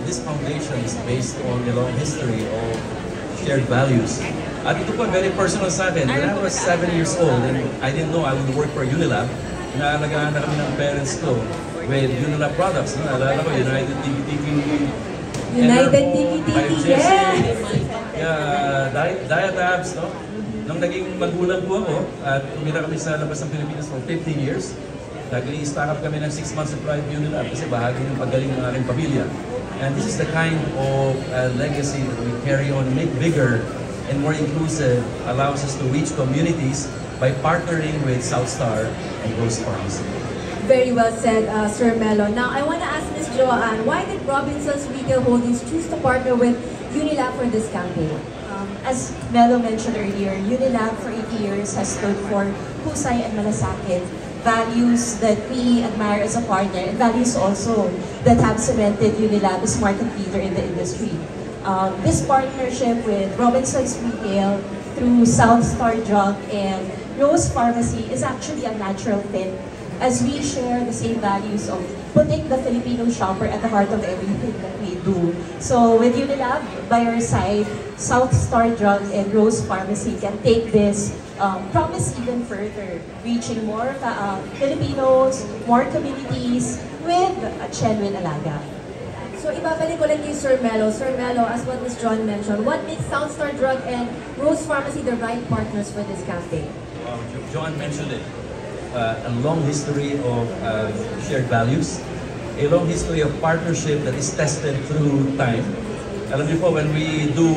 this foundation is based on a long history of shared values. At ito po, very personal sa akin. When I was 7 years old and I didn't know I would work for Unilab, inaalagaan na kami ng parents ko with Unilab products. Naalala ko, United TV, United TV, yes! Yeah, Diatabs, no? Nung naging magulang po ako at tumira kami sa labas ng Pilipinas for 15 years, nag-i-stock up kami ng 6 months supply of Unilab kasi bahagi ng paggaling ng aking pamilya. And this is the kind of legacy that we carry on, make bigger and more inclusive, allows us to reach communities by partnering with Southstar and Rose Pharmacy. Very well said, Sir Melo. Now, I want to ask Ms. Joanne, why did Robinsons Retail Holdings choose to partner with Unilab for this campaign? As Melo mentioned earlier, Unilab for 80 years has stood for husay and malasakit, values that we admire as a partner, and values also that have cemented Unilab as market leader in the industry. This partnership with Robinsons Retail through Southstar Drug and Rose Pharmacy is actually a natural fit, as we share the same values of putting the Filipino shopper at the heart of everything that we do. So with Unilab by our side, Southstar Drug and Rose Pharmacy can take this promise even further, reaching more Filipinos, more communities with a genuine alaga. So ibabalik ko lang kay Sir Melo. Sir Melo, as what Ms. John mentioned, what makes Southstar Drug and Rose Pharmacy the right partners for this campaign? John mentioned it. A long history of shared values, a long history of partnership that is tested through time. Alam niyo po, when we do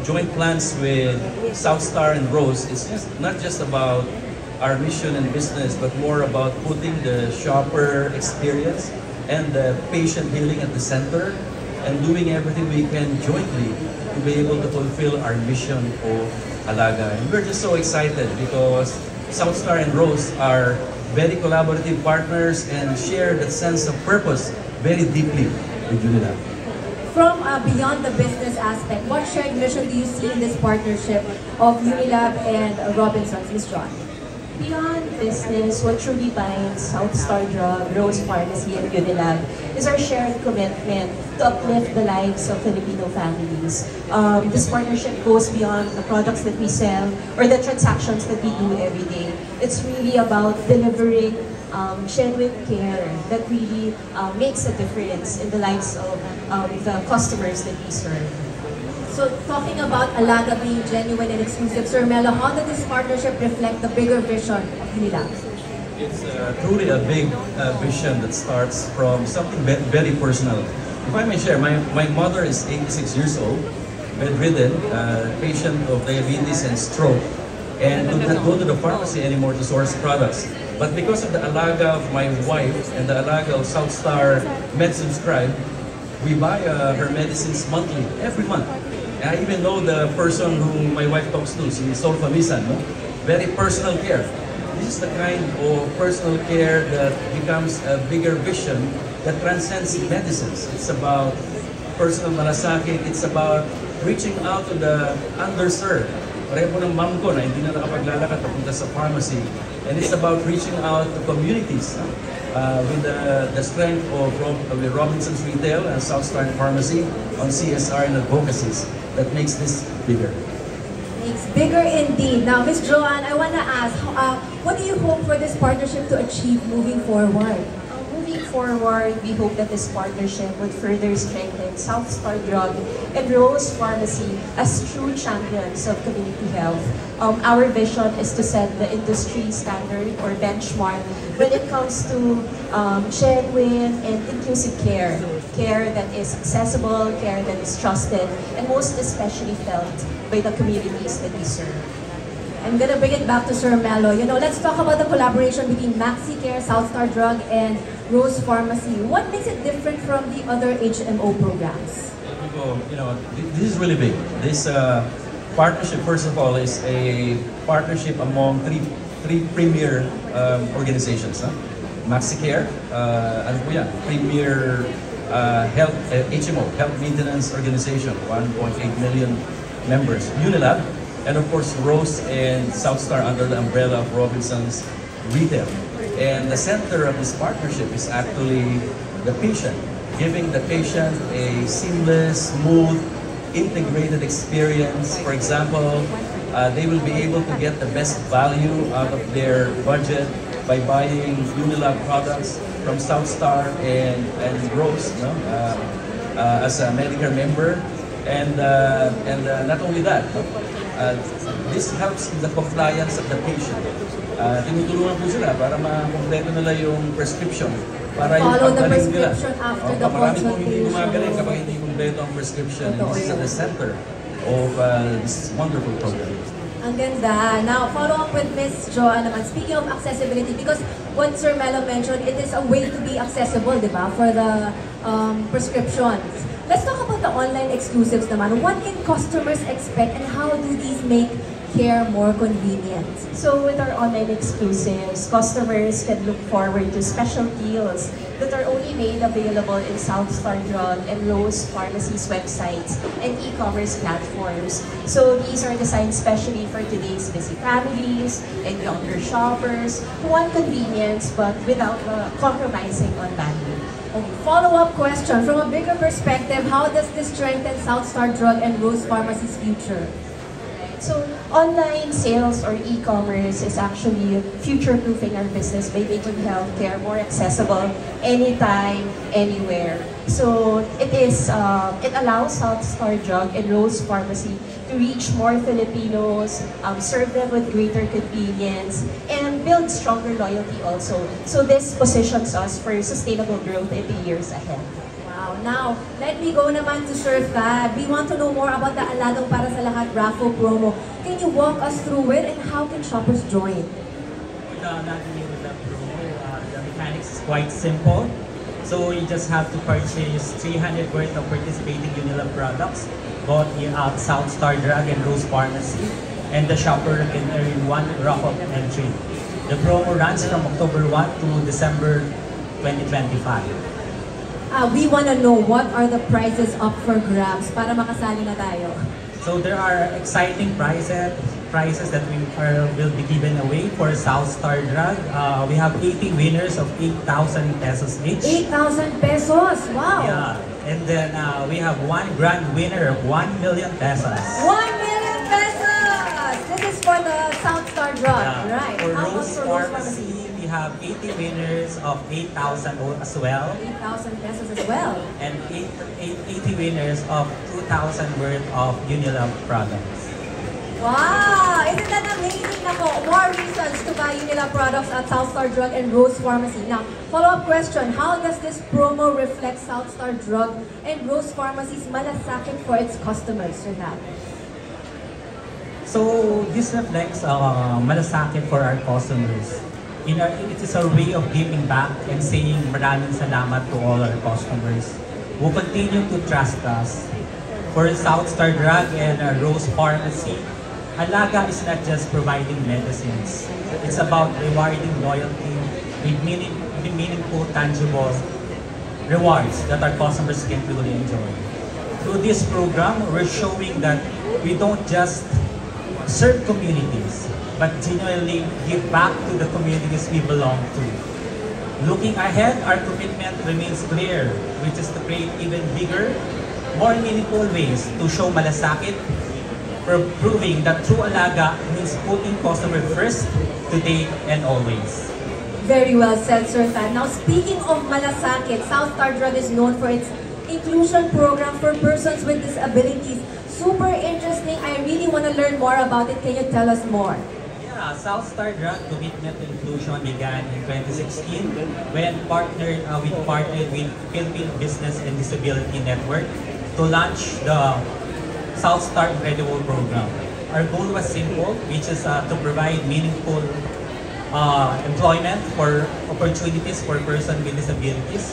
joint plans with Southstar and Rose, it's not just about our mission and business, but more about putting the shopper experience and the patient healing at the center and doing everything we can jointly to be able to fulfill our mission of Alaga. And we're just so excited because Southstar and Rose are very collaborative partners and share that sense of purpose very deeply with Unilab. From beyond the business aspect, what shared mission do you see in this partnership of Unilab and Robinsons, Ms. John? Beyond business, what truly binds Southstar Drug, Rose Pharmacy, and Unilab is our shared commitment to uplift the lives of Filipino families. This partnership goes beyond the products that we sell or the transactions that we do every day. It's really about delivering genuine care that really makes a difference in the lives of the customers that we serve. So talking about Alaga being genuine and exclusive, Sir Melo, how does this partnership reflect the bigger vision of Unilab? It's truly a big vision that starts from something very personal. If I may share, my mother is 86 years old, bedridden, patient of diabetes and stroke, and could not go to the pharmacy anymore to source products. But because of the Alaga of my wife and the Alaga of Southstar MedSubscribe, we buy her medicines monthly, every month. And I even know the person who my wife talks to, si Sol Famisan, no? Very personal care. This is the kind of personal care that becomes a bigger vision that transcends medicines. It's about personal malasakit, it's about reaching out to the underserved. Pareho po ng mom ko na hindi na nakapaglalakad papunta sa pharmacy. And it's about reaching out to communities with the strength of Robinsons Retail and Southstar Pharmacy on CSR and advocacies that makes this bigger. It's bigger indeed. Now, Ms. Joanne, I want to ask, what do you hope for this partnership to achieve moving forward? Moving forward, we hope that this partnership would further strengthen Southstar Drug and Rose Pharmacy as true champions of community health. Our vision is to set the industry standard or benchmark when it comes to genuine and inclusive care. Care that is accessible, care that is trusted, and most especially felt by the communities that we serve. I'm gonna bring it back to Sir Melo. You know, let's talk about the collaboration between MaxiCare, Southstar Drug, and Rose Pharmacy. What makes it different from the other HMO programs? You know, this is really big. This partnership, first of all, is a partnership among three premier organizations. MaxiCare, ano po yan? Premier health HMO, Health Maintenance Organization, 1.8 million members. Unilab, and of course Rose and Southstar under the umbrella of Robinsons Retail. And the center of this partnership is actually the patient. giving the patient a seamless, smooth, integrated experience. For example, they will be able to get the best value out of their budget by buying Unilab products from Southstar and Rose, no? As a Medicare member. And not only that, this helps in the compliance of the patient. Tinutulungan po sila para ma-kompleto nila yung prescription. Para yung Follow the paggaling nila. prescription after the Marami pong hindi consultation. gumagaling kapag hindi kompleto ang prescription. And this is at the center of this wonderful program. Ang ganda. Now, follow up with Ms. Joa naman. Speaking of accessibility, because what Sir Melo mentioned, it is a way to be accessible, di ba, for the prescriptions. Let's talk about the online exclusives naman. What can customers expect and how do these make care more convenient? So with our online exclusives, customers can look forward to special deals that are only made available in Southstar Drug and Rose Pharmacy's websites and e-commerce platforms. So these are designed specially for today's busy families and younger shoppers who want convenience but without compromising on value. Follow-up question. From a bigger perspective, how does this strengthen Southstar Drug and Rose Pharmacy's future? So online sales or e-commerce is actually future-proofing our business by making healthcare more accessible anytime, anywhere. So it allows Southstar Drug and Rose Pharmacy to reach more Filipinos, serve them with greater convenience, and build stronger loyalty also. So this positions us for sustainable growth in the years ahead. Wow. Now, let me go naman to Sir Thad. We want to know more about the Aladong Para sa Lahat raffle promo. Can you walk us through it and how can shoppers join? With the Unilab promo, the mechanics is quite simple. So you just have to purchase 300 worth of participating Unilab products, both at Southstar Drug and Rose Pharmacy, and the shopper can earn one raffle entry. The promo runs from October 1 to December 2025. We want to know what are the prizes up for grabs para makasali na tayo. So there are exciting prizes that will be given away for Southstar Drug. We have 80 winners of 8,000 pesos each. 8,000 pesos! Wow! Yeah, and then we have one grand winner of 1 million pesos. 1 million pesos! This is for the Southstar Drug, right? For How Rose about for Rose Pharmacy? Pharmacy, we have 80 winners of 8,000 as well. 8,000 pesos as well. And 80 winners of 2,000 worth of Unilab products. Wow! Isn't that amazing? Nako, more reasons to buy Unilab products at Southstar Drug and Rose Pharmacy. Now, follow-up question. How does this promo reflect Southstar Drug and Rose Pharmacy's malasakit for its customers, Sir Nat? So this reflects malasakit for our customers. It is a way of giving back and saying maraming salamat to all our customers who continue to trust us. For Southstar Drug and Rose Pharmacy, Alaga is not just providing medicines. It's about rewarding loyalty with meaningful, tangible rewards that our customers can truly enjoy. Through this program, we're showing that we don't just serve communities, but genuinely give back to the communities we belong to. Looking ahead, our commitment remains clear, which is to create even bigger, more meaningful ways to show malasakit, proving that true Alaga means putting customer first, today and always. Very well said, Sir Tan. Now, speaking of malasakit, Southstar Drug is known for its inclusion program for persons with disabilities. Super interesting. I really want to learn more about it. Can you tell us more? Yeah, Southstar Drug Commitment to Inclusion began in 2016 when we partnered with Philippine Business and Disability Network to launch the Southstar Incredible program. Our goal was simple, which is to provide meaningful employment for opportunities for persons with disabilities.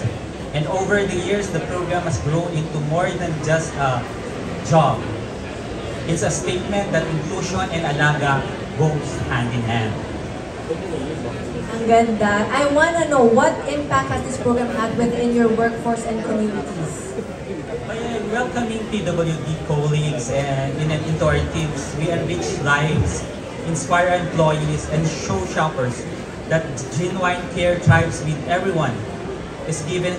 And over the years, the program has grown into more than just a job. It's a statement that inclusion and Alaga goes hand in hand. Ang ganda. I want to know what impact has this program had within your workforce and communities? By welcoming PWD colleagues and into our teams, we enrich lives, inspire our employees, and show shoppers that genuine care thrives with everyone is given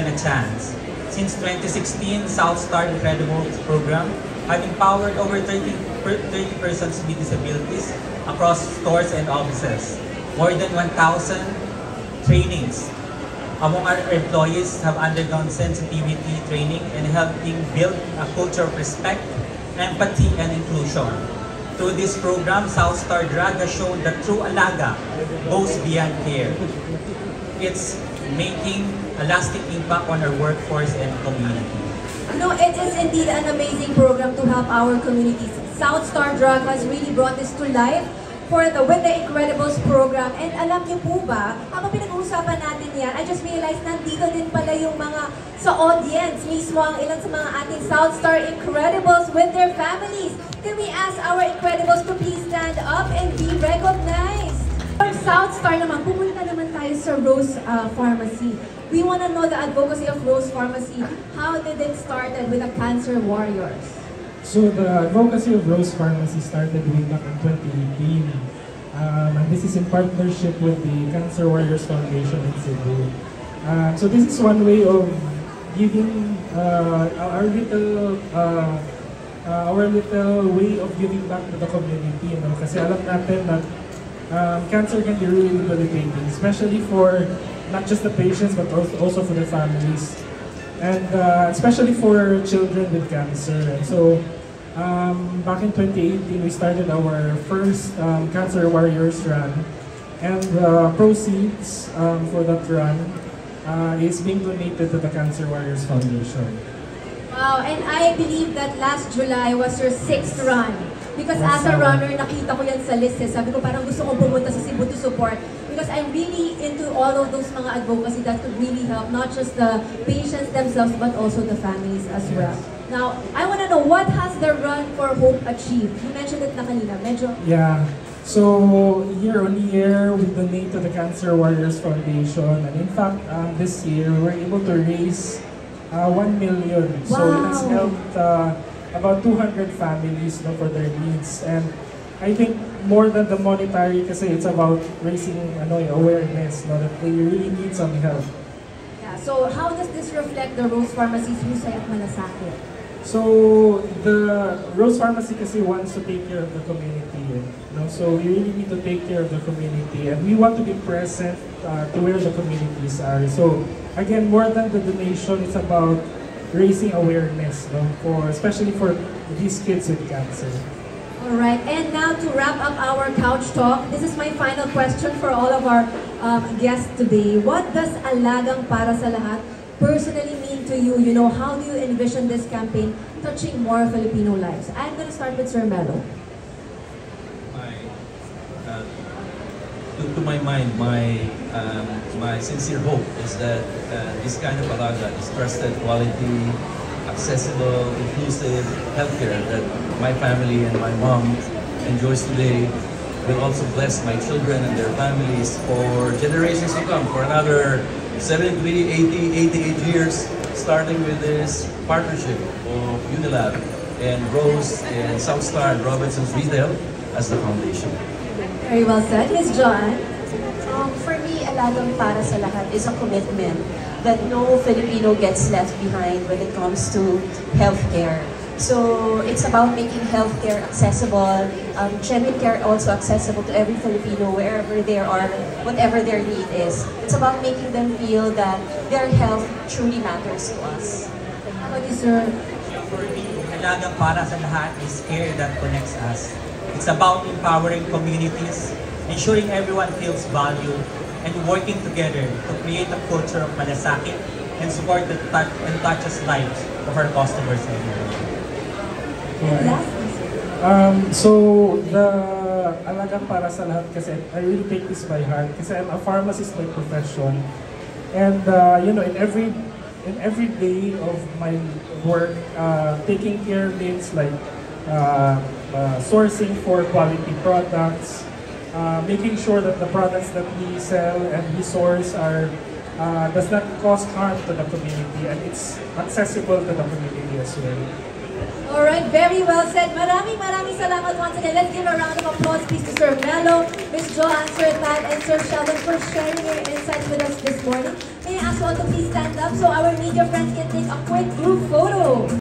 a chance. Since 2016, South Star Incredibles program have empowered over 30 persons with disabilities across stores and offices. More than 1,000 trainings among our employees have undergone sensitivity training and helping build a culture of respect, empathy, and inclusion. Through this program, South Star Drug has shown that true alaga goes beyond care. It's making a lasting impact on our workforce and community. No, it is indeed an amazing program to help our communities. South Star Drug has really brought this to life with the Incredibles program. And alam niyo po ba, habang pinag-uusapan natin yan, I just realized nandito din pala yung mga sa audience, mismo ang ilan sa mga ating South Star Incredibles with their families. Can we ask our Incredibles to please stand up and be recognized? From South Star naman, pumunta naman tayo sa Rose Pharmacy. We want to know the advocacy of Rose Pharmacy. How did it started with the Cancer Warriors? So the advocacy of Rose Pharmacy started way back in 2018. And this is in partnership with the Cancer Warriors Foundation in Cebu. So this is one way of giving our little way of giving back to the community. You know? Kasi alam natin that cancer can be really debilitating, especially for not just the patients but also for the families. And especially for children with cancer. And so, back in 2018, we started our first Cancer Warriors run. And proceeds for that run is being donated to the Cancer Warriors Foundation. Wow, and I believe that last July was your 6th run. Because as a runner, nakita ko yan sa list. Sabi ko parang gusto kong pumunta sa Cebu to support. Because I'm really into all of those mga advocacy that could really help not just the patients themselves but also the families as well. Now, I want to know, what has the Run for Hope achieved? You mentioned it na kanina, medyo... Yeah. So, year on year, we donate to the Cancer Warriors Foundation. And in fact, this year, we were able to raise 1 million. Wow. So, it has helped about 200 families for their needs. And I think more than the monetary, kasi it's about raising awareness that they really need some help. Yeah, so how does this reflect the Rose Pharmacy's Husay at Malasakit? So the Rose Pharmacy kasi wants to take care of the community. So we really need to take care of the community, and we want to be present to where the communities are. So again, more than the donation, it's about raising awareness, especially for these kids with cancer. Alright, and now to wrap up our couch talk, this is my final question for all of our guests today. What does Alagang Para sa Lahat personally mean to you? You know, how do you envision this campaign touching more Filipino lives? I'm going to start with Sir Melo. To my mind, my sincere hope is that this kind of alaga is trusted, quality, accessible, inclusive healthcare that my family and my mom enjoys today will also bless my children and their families for generations to come, for another 70, 80, 88 years, starting with this partnership of Unilab and Rose and South Star and Robinson's Retail as the foundation. Very well said. Ms. Joanne? For me, Alagang Para sa Lahat is a commitment that no Filipino gets left behind when it comes to healthcare. So it's about making healthcare accessible, genuine care also accessible to every Filipino wherever they are, whatever their need is. It's about making them feel that their health truly matters to us. How about you, sir? For me, Alagang Para sa Lahat is care that connects us. It's about empowering communities, ensuring everyone feels valued, and working together to create a culture of malasakit and support that touches lives of our customers everywhere. So the Alagang Para sa Lahat, kasi I really take this by heart kasi I'm a pharmacist by profession, and in every day of my work, taking care of things like sourcing for quality products, making sure that the products that we sell and we source does not cause harm to the community, and it's accessible to the community as well. Alright, very well said. Maraming salamat once again. Let's give a round of applause please to Sir Melo, Ms. Joanne, Sir Tad, and Sir Sheldon for sharing your insights with us this morning. May I ask you all to please stand up so our media friends can take a quick group photo?